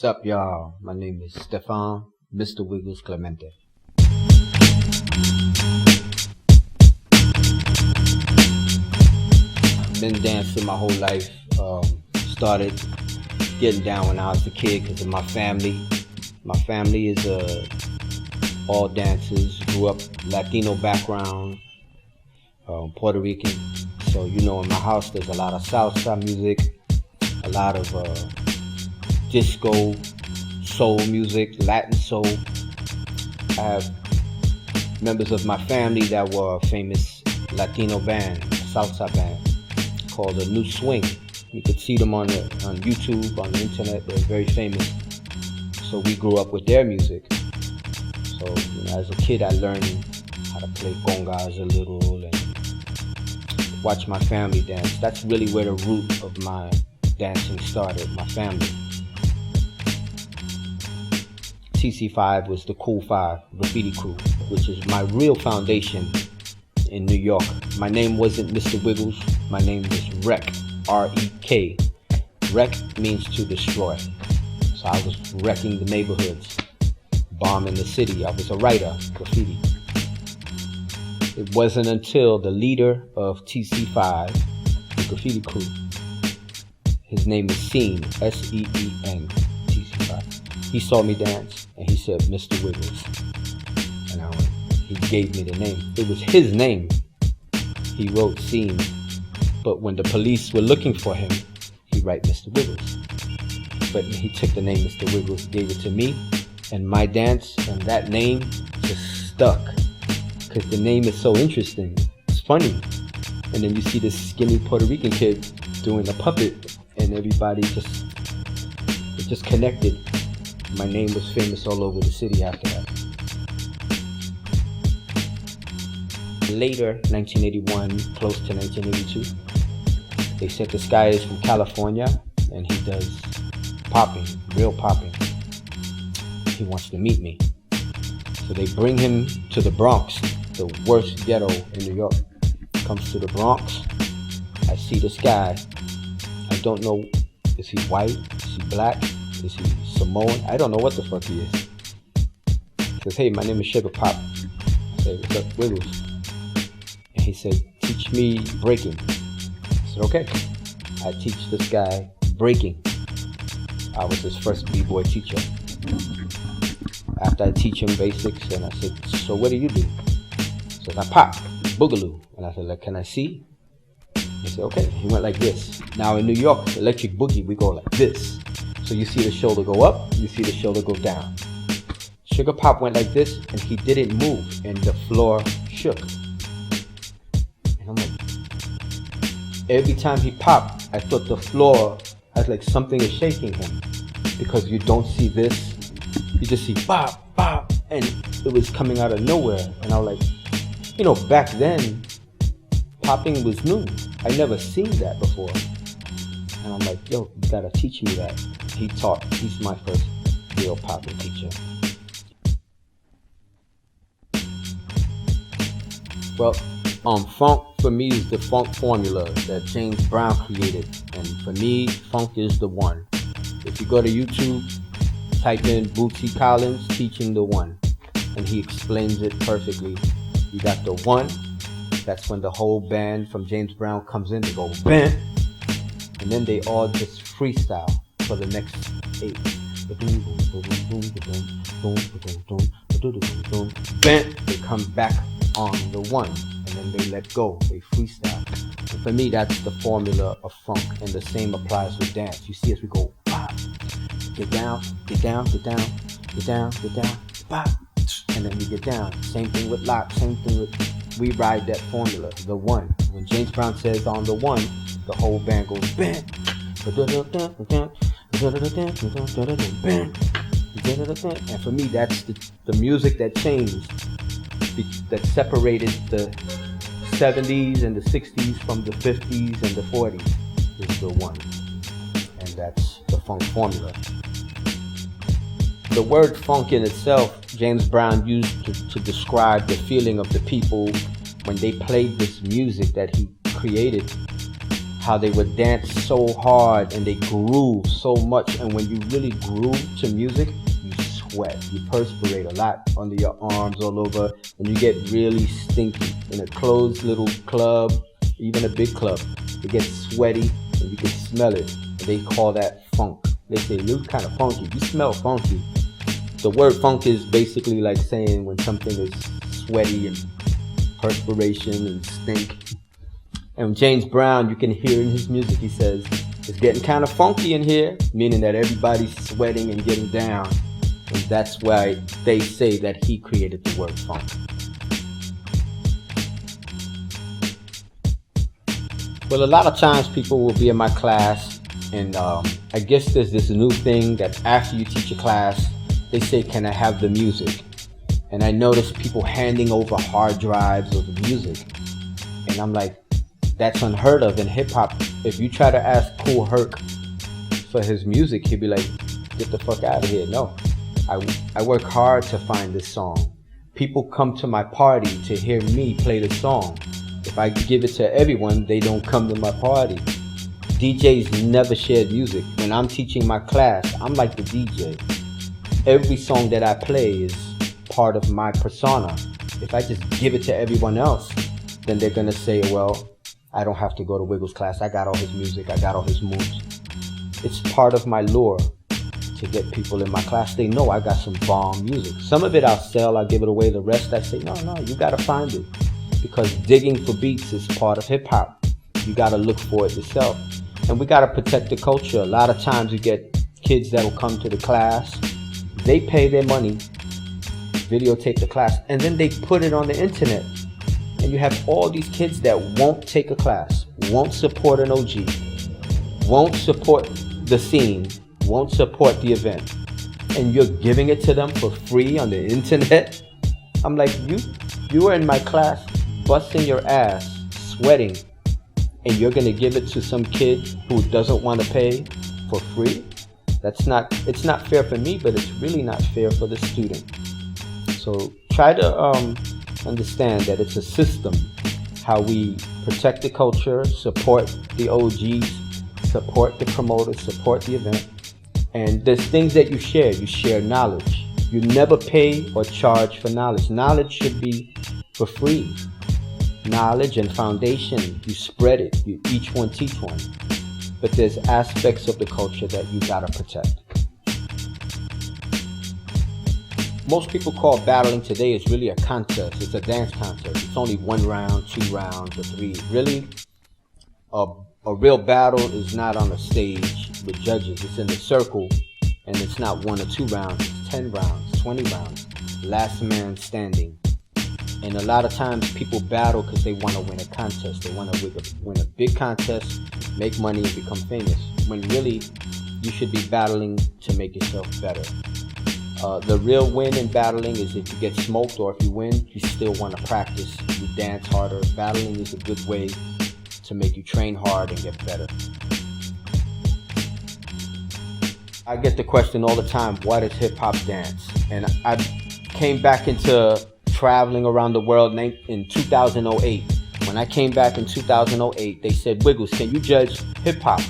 What's up, y'all? My name is Stefan, Mr.Wiggles Clemente. Been dancing my whole life. Started getting down when I was a kid because of my family. My family is all dancers. Grew up Latino background, Puerto Rican. So in my house there's a lot of salsa music, a lot of disco, soul music, Latin soul. I have members of my family that were a famous Latino band, salsa band, called the New Swing. You could see them on YouTube, on the internet. They're very famous. So we grew up with their music. So as a kid, I learned how to play congas a little and watch my family dance. That's really where the root of my dancing started, my family. TC5 was the Cool 5 graffiti crew, which is my real foundation in New York. My name wasn't Mr. Wiggles. My name was Wreck, R-E-K. Wreck means to destroy. So I was wrecking the neighborhoods, bombing the city. I was a writer, graffiti. It wasn't until the leader of TC5, the graffiti crew, his name is Seen, S-E-E-N, TC5. He saw me dance and he said, Mr. Wiggles. And he gave me the name. It was his name. He wrote Seen. But when the police were looking for him, he wrote Mr. Wiggles. But he took the name Mr. Wiggles, gave it to me, and my dance and that name just stuck. Because the name is so interesting. It's funny. And then you see this skinny Puerto Rican kid doing a puppet, and everybody just connected. My name was famous all over the city after that. Later, 1981, close to 1982, they said this guy is from California and he does popping, real popping. He wants to meet me. So they bring him to the Bronx, the worst ghetto in New York. Comes to the Bronx. I see this guy. I don't know, is he white? Is he black? Is he Samoan? I don't know what the fuck he is. He says, hey, my name is Sugar Pop. I say, what's up, Wiggles? And he said, teach me breaking. I said, okay. I teach this guy breaking. I was his first b-boy teacher. After I teach him basics, and I said, so what do you do? He said, I pop, boogaloo. And I said, like, can I see? He said, okay. He went like this. Now in New York, electric boogie, we go like this. So you see the shoulder go up, you see the shoulder go down. Sugar Pop went like this, and he didn't move, and the floor shook. And I'm like, every time he popped, I thought the floor, I was like, something is shaking him. Because you don't see this, you just see pop, pop, and it was coming out of nowhere. And I was like, back then, popping was new. I never seen that before. And I'm like, yo, you gotta teach me that. He taught. He's my first real popping teacher. Well, funk for me is the funk formula that James Brown created. And for me, funk is the one. If you go to YouTube, type in Bootsy Collins teaching the one. And he explains it perfectly. You got the one. That's when the whole band from James Brown comes in. They go, bam. And then they all just freestyle for the next 8. Bam. They come back on the one. And then they let go. They freestyle. And for me, that's the formula of funk. And the same applies with dance. You see as we go, pop. Get down, get down, get down, get down, get down, pop. And then we get down. Same thing with lock. Same thing with... We ride that formula, the one. When James Brown says on the one, the whole band goes bam. And for me, that's the music that changed, that separated the 70s and the 60s from the 50s and the 40s, is the one. And that's the funk formula. The word funk in itself, James Brown used to describe the feeling of the people when they played this music that he created, how they would dance so hard and they groove so much. And when you really groove to music, you sweat, you perspirate a lot under your arms, all over, and you get really stinky. In a closed little club, even a big club, it gets sweaty and you can smell it. And they call that funk. They say, "You kind of funky, you smell funky." The word funk is basically like saying when something is sweaty and perspiration and stink. And James Brown, you can hear in his music, he says, "It's getting kind of funky in here," meaning that everybody's sweating and getting down. And that's why they say that he created the word funk. Well, a lot of times people will be in my class, and I guess there's this new thing that after you teach a class, they say, "Can I have the music?" And I notice people handing over hard drives of the music. And I'm like, that's unheard of in hip hop. If you try to ask Kool Herc for his music, he'd be like, "Get the fuck out of here." No, I work hard to find this song. People come to my party to hear me play the song. If I give it to everyone, they don't come to my party. DJs never shared music. When I'm teaching my class, I'm like the DJ. Every song that I play is part of my persona. If I just give it to everyone else, then they're gonna say, "Well, I don't have to go to Wiggles' class. I got all his music. I got all his moves." It's part of my lure to get people in my class. They know I got some bomb music. Some of it I'll sell, I'll give it away. The rest I say, no, you gotta find it. Because digging for beats is part of hip hop. You gotta look for it yourself. And we gotta protect the culture. A lot of times you get kids that will come to the class, they pay their money, videotape the class, and then they put it on the internet. And you have all these kids that won't take a class, won't support an OG, won't support the scene, won't support the event. And you're giving it to them for free on the internet? I'm like, you are in my class busting your ass, sweating, and you're gonna give it to some kid who doesn't want to pay for free? It's not fair for me, but it's really not fair for the student. So try to understand that it's a system, how we protect the culture, support the OGs, support the promoters, support the event. And there's things that you share knowledge. You never pay or charge for knowledge. Knowledge should be for free. Knowledge and foundation, you spread it, you each one teach one. But there's aspects of the culture that you gotta protect. Most people call battling today is really a contest. It's a dance contest. It's only 1 round, 2 rounds, or 3. Really, a real battle is not on a stage with judges. It's in a circle, and it's not 1 or 2 rounds. It's 10 rounds, 20 rounds. Last man standing. And a lot of times people battle because they want to win a contest. They want to win a big contest, make money, and become famous. When really, you should be battling to make yourself better. The real win in battling is if you get smoked, or if you win, you still want to practice. You dance harder. Battling is a good way to make you train hard and get better. I get the question all the time, what is hip hop dance? And I came back into traveling around the world in 2008. When I came back in 2008, they said, "Wiggles, can you judge hip hop?"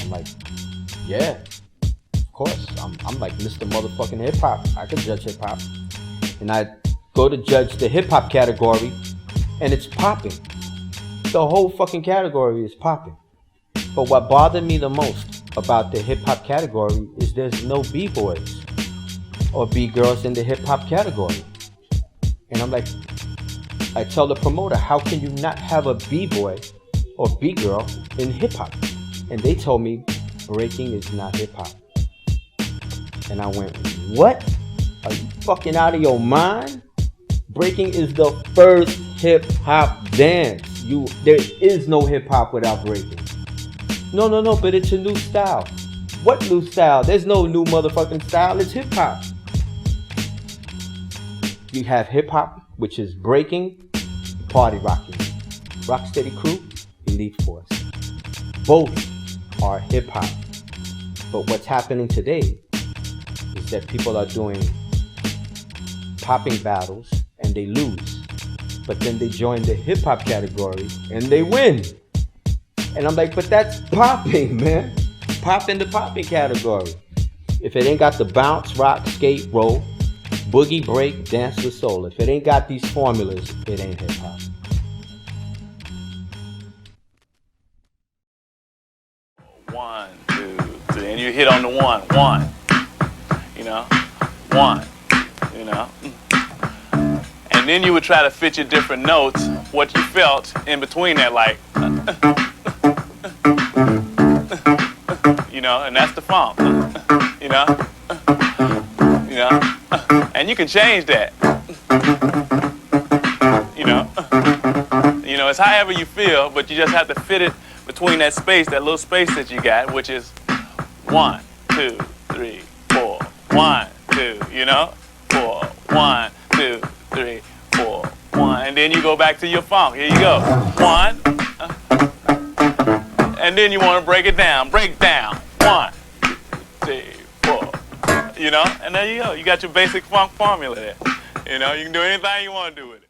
I'm like, yeah. Of course, I'm like Mr. Motherfucking Hip Hop. I can judge hip hop. And I go to judge the hip hop category, and it's popping. The whole fucking category is popping. But what bothered me the most about the hip hop category is there's no B-boys or B-girls in the hip hop category. And I'm like, I tell the promoter, how can you not have a B-boy or B-girl in hip hop? And they told me breaking is not hip hop. And I went, what? Are you fucking out of your mind? Breaking is the first hip hop dance. There is no hip hop without breaking. No, but it's a new style. What new style? There's no new motherfucking style. It's hip hop. You have hip hop, which is breaking, party rocking. Rocksteady Crew, Elite Force. Both are hip hop. But what's happening today is that people are doing popping battles and they lose. But then they join the hip hop category and they win. And I'm like, but that's popping, man. Pop in the popping category. If it ain't got the bounce, rock, skate, roll, boogie, break, dance with soul. If it ain't got these formulas, it ain't hip hop. One, two, three, and you hit on the one, you know, one, you know. And then you would try to fit your different notes, what you felt in between that, like, you know, and that's the funk, you know, and you can change that, you know, it's however you feel, but you just have to fit it between that space, that little space that you got, which is 1, 2, 3, 4, 1, 2, you know, 4, 1, 2, 3, 4, 1, and then you go back to your funk. Here you go, 1, and then you want to break it down. Break down, 1, 2, 3, 4, you know, and there you go. You got your basic funk formula there. You know, you can do anything you want to do with it.